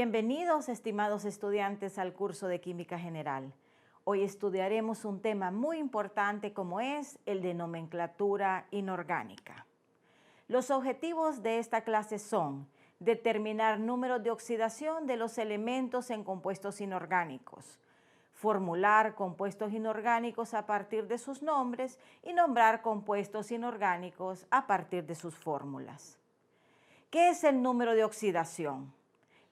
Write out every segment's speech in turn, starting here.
Bienvenidos, estimados estudiantes, al curso de Química General. Hoy estudiaremos un tema muy importante como es el de nomenclatura inorgánica. Los objetivos de esta clase son determinar números de oxidación de los elementos en compuestos inorgánicos, formular compuestos inorgánicos a partir de sus nombres y nombrar compuestos inorgánicos a partir de sus fórmulas. ¿Qué es el número de oxidación?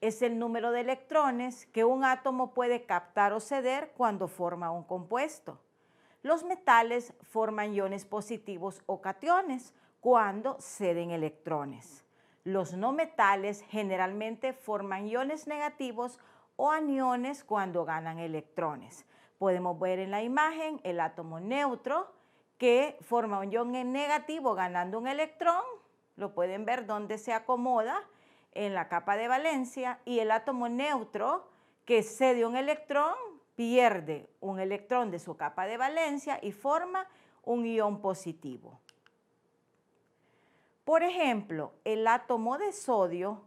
Es el número de electrones que un átomo puede captar o ceder cuando forma un compuesto. Los metales forman iones positivos o cationes cuando ceden electrones. Los no metales generalmente forman iones negativos o aniones cuando ganan electrones. Podemos ver en la imagen el átomo neutro que forma un ion negativo ganando un electrón. Lo pueden ver donde se acomoda en la capa de valencia, y el átomo neutro que cede un electrón pierde un electrón de su capa de valencia y forma un ion positivo. Por ejemplo, el átomo de sodio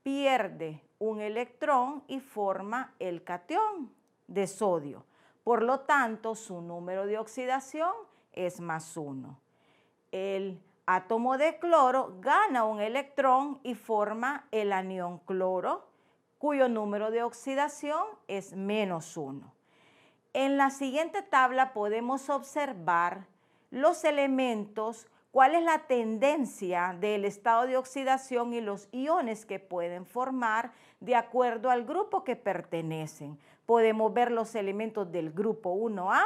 pierde un electrón y forma el catión de sodio. Por lo tanto, su número de oxidación es +1. El átomo de cloro gana un electrón y forma el anión cloro, cuyo número de oxidación es -1. En la siguiente tabla podemos observar los elementos, cuál es la tendencia del estado de oxidación y los iones que pueden formar de acuerdo al grupo que pertenecen. Podemos ver los elementos del grupo 1A,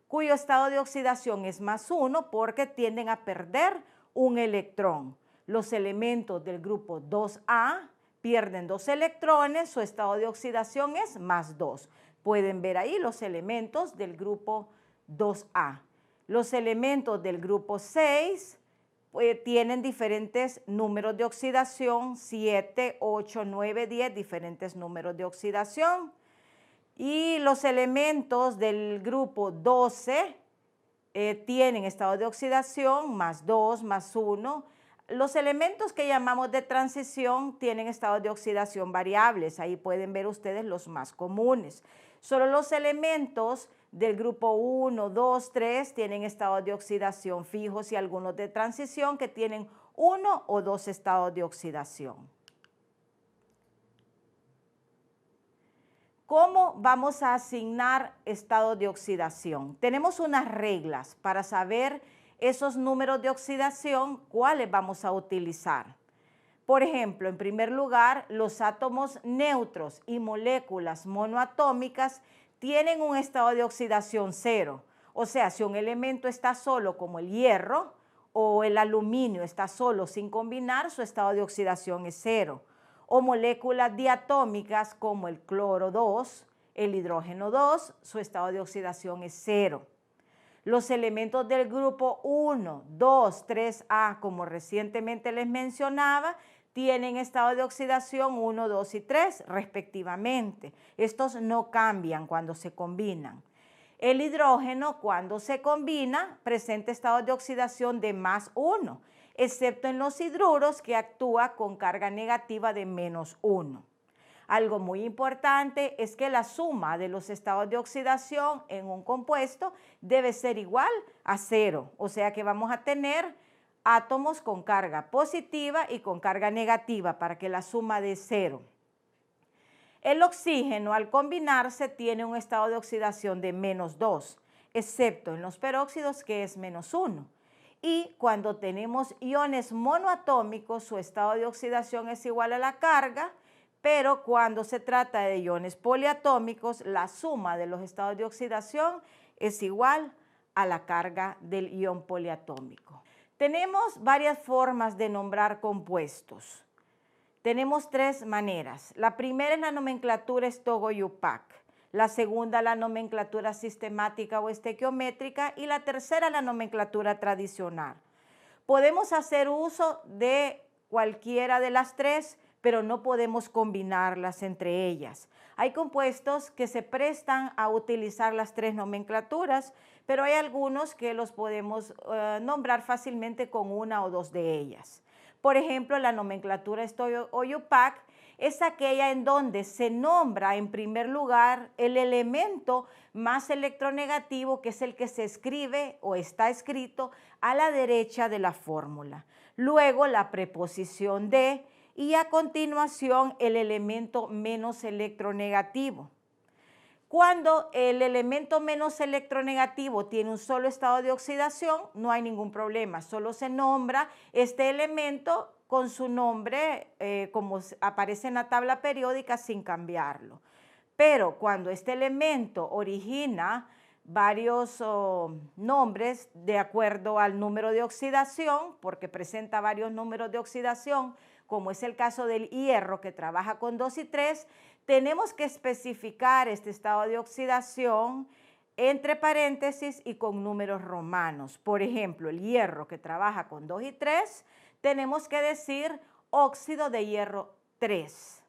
cuyo estado de oxidación es +1 porque tienden a perder un electrón. Los elementos del grupo 2A pierden 2 electrones, su estado de oxidación es +2. Pueden ver ahí los elementos del grupo 2A. Los elementos del grupo 6 tienen diferentes números de oxidación, 7, 8, 9, 10, diferentes números de oxidación. Y los elementos del grupo 12 tienen estado de oxidación +2, +1. Los elementos que llamamos de transición tienen estados de oxidación variables. Ahí pueden ver ustedes los más comunes. Solo los elementos del grupo 1, 2, 3 tienen estados de oxidación fijos y algunos de transición que tienen 1 o 2 estados de oxidación. ¿Cómo vamos a asignar estados de oxidación? Tenemos unas reglas para saber esos números de oxidación, cuáles vamos a utilizar. Por ejemplo, en primer lugar, los átomos neutros y moléculas monoatómicas tienen un estado de oxidación 0. O sea, si un elemento está solo, como el hierro, o el aluminio está solo sin combinar, su estado de oxidación es 0. O moléculas diatómicas como el cloro 2, el hidrógeno 2, su estado de oxidación es 0. Los elementos del grupo 1, 2, 3A, como recientemente les mencionaba, tienen estado de oxidación 1, 2 y 3 respectivamente. Estos no cambian cuando se combinan. El hidrógeno, cuando se combina, presenta estados de oxidación de +1, excepto en los hidruros que actúa con carga negativa de -1. Algo muy importante es que la suma de los estados de oxidación en un compuesto debe ser igual a 0, o sea que vamos a tener átomos con carga positiva y con carga negativa para que la suma dé 0. El oxígeno al combinarse tiene un estado de oxidación de -2, excepto en los peróxidos que es -1. Y cuando tenemos iones monoatómicos, su estado de oxidación es igual a la carga, pero cuando se trata de iones poliatómicos, la suma de los estados de oxidación es igual a la carga del ion poliatómico. Tenemos varias formas de nombrar compuestos. Tenemos 3 maneras. La primera es la nomenclatura Stogo-Yupac, la segunda la nomenclatura sistemática o estequiométrica y la tercera la nomenclatura tradicional. Podemos hacer uso de cualquiera de las 3, pero no podemos combinarlas entre ellas. Hay compuestos que se prestan a utilizar las 3 nomenclaturas, pero hay algunos que los podemos nombrar fácilmente con una o 2 de ellas. Por ejemplo, la nomenclatura Stogo-Yupac es aquella en donde se nombra en primer lugar el elemento más electronegativo, que es el que se escribe o está escrito a la derecha de la fórmula. Luego la preposición de y a continuación el elemento menos electronegativo. Cuando el elemento menos electronegativo tiene un solo estado de oxidación, no hay ningún problema, solo se nombra este elemento con su nombre como aparece en la tabla periódica sin cambiarlo. Pero cuando este elemento origina varios nombres de acuerdo al número de oxidación, porque presenta varios números de oxidación, como es el caso del hierro que trabaja con 2 y 3, tenemos que especificar este estado de oxidación entre paréntesis y con números romanos. Por ejemplo, el hierro que trabaja con 2 y 3, tenemos que decir óxido de hierro 3.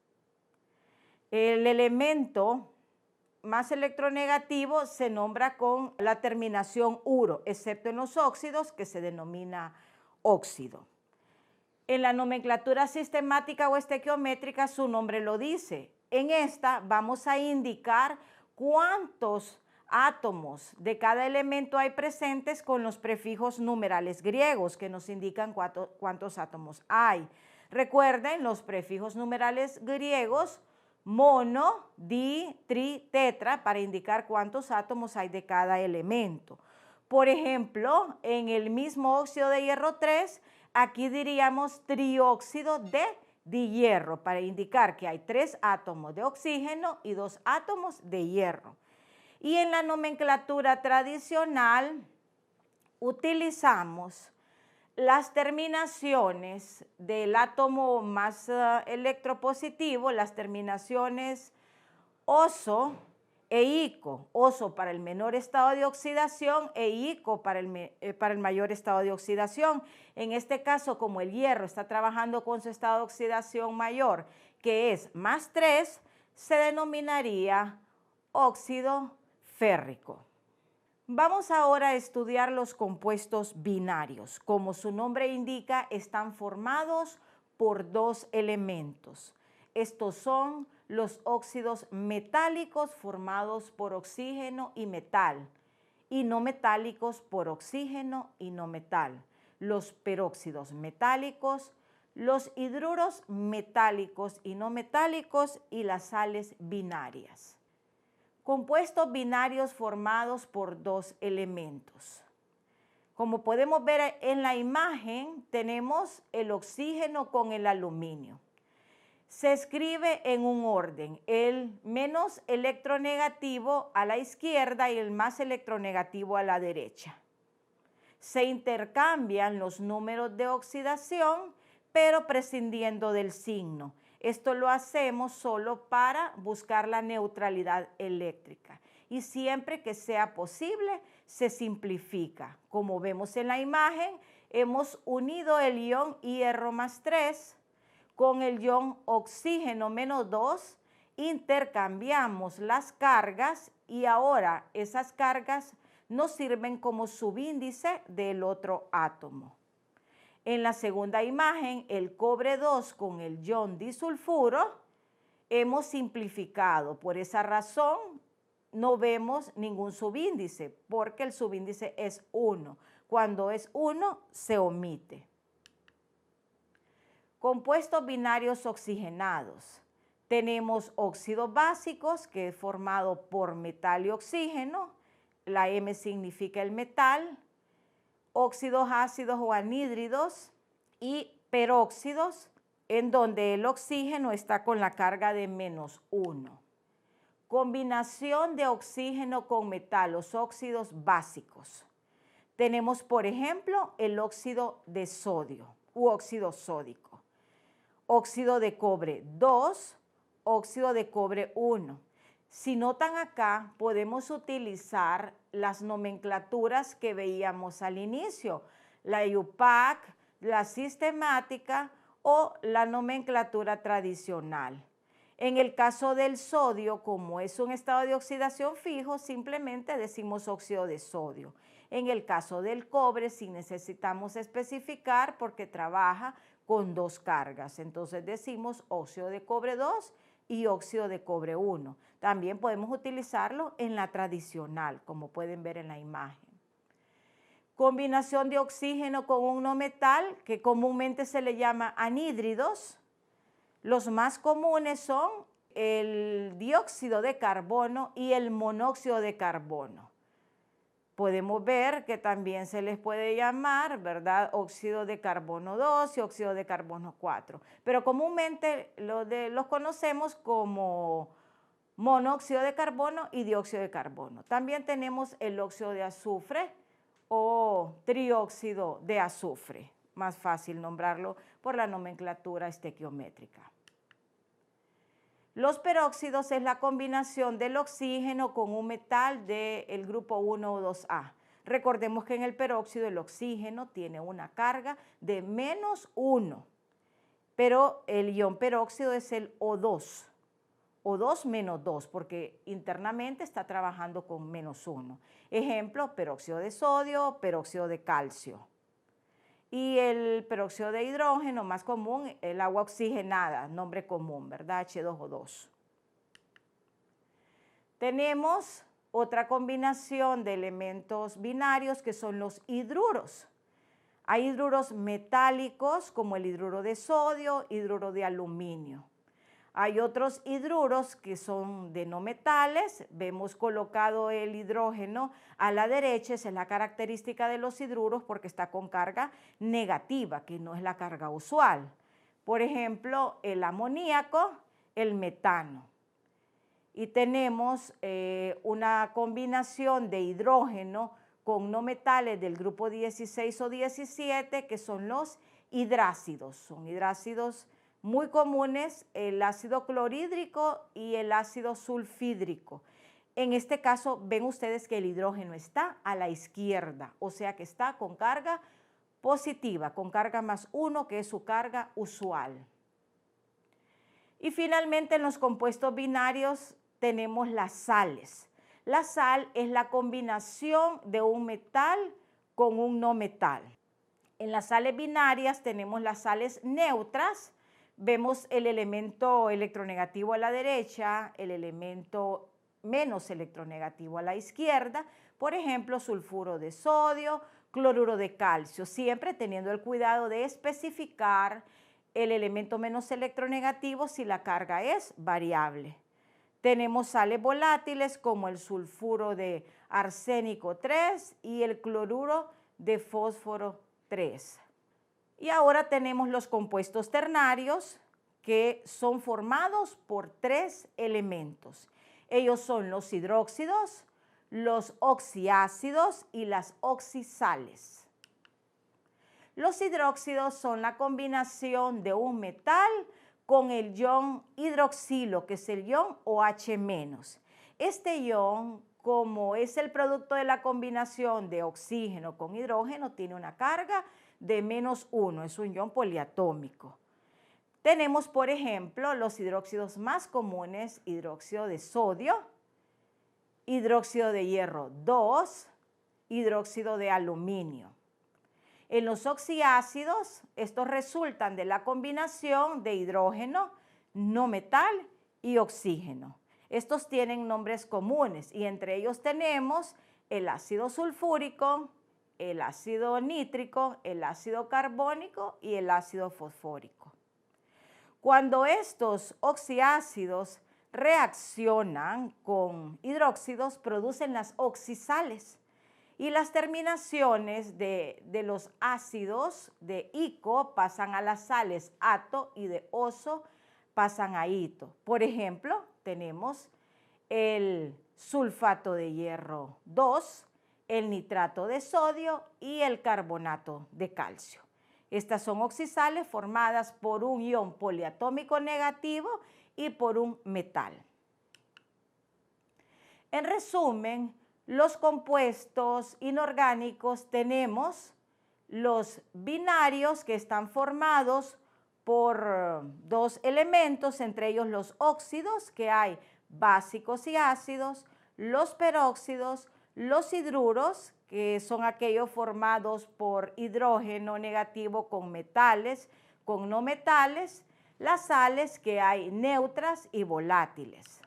El elemento más electronegativo se nombra con la terminación uro, excepto en los óxidos, que se denomina óxido. En la nomenclatura sistemática o estequiométrica su nombre lo dice. En esta vamos a indicar cuántos átomos de cada elemento hay presentes con los prefijos numerales griegos que nos indican cuántos átomos hay. Recuerden los prefijos numerales griegos: mono, di, tri, tetra, para indicar cuántos átomos hay de cada elemento. Por ejemplo, en el mismo óxido de hierro 3, aquí diríamos trióxido de dihierro, para indicar que hay 3 átomos de oxígeno y 2 átomos de hierro. Y en la nomenclatura tradicional utilizamos las terminaciones del átomo más electropositivo, las terminaciones oso e ico, oso para el menor estado de oxidación e ico para el mayor estado de oxidación. En este caso, como el hierro está trabajando con su estado de oxidación mayor, que es +3, se denominaría óxido férrico. Vamos ahora a estudiar los compuestos binarios. Como su nombre indica, están formados por 2 elementos. Estos son los óxidos metálicos formados por oxígeno y metal, y no metálicos por oxígeno y no metal. Los peróxidos metálicos, los hidruros metálicos y no metálicos y las sales binarias. Compuestos binarios formados por 2 elementos. Como podemos ver en la imagen, tenemos el oxígeno con el aluminio. Se escribe en un orden, el menos electronegativo a la izquierda y el más electronegativo a la derecha. Se intercambian los números de oxidación, pero prescindiendo del signo. Esto lo hacemos solo para buscar la neutralidad eléctrica. Y siempre que sea posible, se simplifica. Como vemos en la imagen, hemos unido el ion hierro +3 con el ion oxígeno -2, intercambiamos las cargas y ahora esas cargas nos sirven como subíndice del otro átomo. En la segunda imagen, el cobre 2 con el ion disulfuro, hemos simplificado. Por esa razón, no vemos ningún subíndice, porque el subíndice es 1. Cuando es 1, se omite. Compuestos binarios oxigenados. Tenemos óxidos básicos, que es formado por metal y oxígeno. La M significa el metal. Óxidos ácidos o anhídridos y peróxidos, en donde el oxígeno está con la carga de -1. Combinación de oxígeno con metal, los óxidos básicos. Tenemos, por ejemplo, el óxido de sodio u óxido sódico. Óxido de cobre 2, óxido de cobre 1. Si notan acá, podemos utilizar las nomenclaturas que veíamos al inicio, la IUPAC, la sistemática o la nomenclatura tradicional. En el caso del sodio, como es un estado de oxidación fijo, simplemente decimos óxido de sodio. En el caso del cobre, sí necesitamos especificar porque trabaja con dos cargas. Entonces decimos óxido de cobre 2 y óxido de cobre 1. También podemos utilizarlo en la tradicional, como pueden ver en la imagen. Combinación de oxígeno con un no metal, que comúnmente se le llama anhídridos. Los más comunes son el dióxido de carbono y el monóxido de carbono. Podemos ver que también se les puede llamar, ¿verdad?, óxido de carbono 2 y óxido de carbono 4. Pero comúnmente los conocemos como monóxido de carbono y dióxido de carbono. También tenemos el óxido de azufre o trióxido de azufre. Más fácil nombrarlo por la nomenclatura estequiométrica. Los peróxidos es la combinación del oxígeno con un metal del grupo 1 o 2A. Recordemos que en el peróxido el oxígeno tiene una carga de -1, pero el ion peróxido es el O2, O2 menos 2, porque internamente está trabajando con -1. Ejemplo, peróxido de sodio, peróxido de calcio. Y el peróxido de hidrógeno más común, el agua oxigenada, nombre común, ¿verdad? H2O2. Tenemos otra combinación de elementos binarios que son los hidruros. Hay hidruros metálicos como el hidruro de sodio, hidruro de aluminio. Hay otros hidruros que son de no metales. Vemos colocado el hidrógeno a la derecha. Esa es la característica de los hidruros porque está con carga negativa, que no es la carga usual. Por ejemplo, el amoníaco, el metano. Y tenemos una combinación de hidrógeno con no metales del grupo 16 o 17, que son los hidrácidos. Son hidrácidos muy comunes, el ácido clorhídrico y el ácido sulfídrico. En este caso ven ustedes que el hidrógeno está a la izquierda, o sea que está con carga positiva, con carga +1, que es su carga usual. Y finalmente en los compuestos binarios tenemos las sales. La sal es la combinación de un metal con un no metal. En las sales binarias tenemos las sales neutras. Vemos el elemento electronegativo a la derecha, el elemento menos electronegativo a la izquierda, por ejemplo, sulfuro de sodio, cloruro de calcio, siempre teniendo el cuidado de especificar el elemento menos electronegativo si la carga es variable. Tenemos sales volátiles como el sulfuro de arsénico 3 y el cloruro de fósforo 3. Y ahora tenemos los compuestos ternarios que son formados por 3 elementos. Ellos son los hidróxidos, los oxiácidos y las oxisales. Los hidróxidos son la combinación de un metal con el ion hidroxilo, que es el ion OH-. Este ion, como es el producto de la combinación de oxígeno con hidrógeno, tiene una carga de -1, es un ion poliatómico. Tenemos, por ejemplo, los hidróxidos más comunes, hidróxido de sodio, hidróxido de hierro 2, hidróxido de aluminio. En los oxiácidos, estos resultan de la combinación de hidrógeno, no metal y oxígeno. Estos tienen nombres comunes y entre ellos tenemos el ácido sulfúrico, el ácido nítrico, el ácido carbónico y el ácido fosfórico. Cuando estos oxiácidos reaccionan con hidróxidos, producen las oxisales y las terminaciones de los ácidos de ico pasan a las sales ato y de oso pasan a ito. Por ejemplo, tenemos el sulfato de hierro 2, el nitrato de sodio y el carbonato de calcio. Estas son oxisales formadas por un ion poliatómico negativo y por un metal. En resumen, los compuestos inorgánicos tenemos los binarios que están formados por 2 elementos, entre ellos los óxidos, que hay básicos y ácidos, los peróxidos, los hidruros, que son aquellos formados por hidrógeno negativo con metales, con no metales, las sales que hay neutras y volátiles.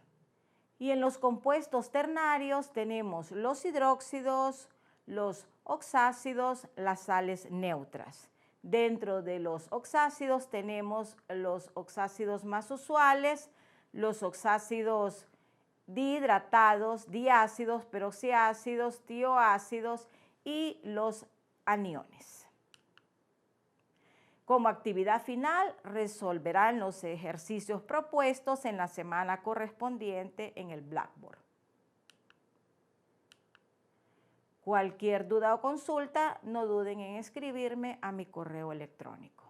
Y en los compuestos ternarios tenemos los hidróxidos, los oxácidos, las sales neutras. Dentro de los oxácidos tenemos los oxácidos más usuales, los oxácidos dihidratados, diácidos, peroxiácidos, tioácidos y los aniones. Como actividad final, resolverán los ejercicios propuestos en la semana correspondiente en el Blackboard. Cualquier duda o consulta, no duden en escribirme a mi correo electrónico.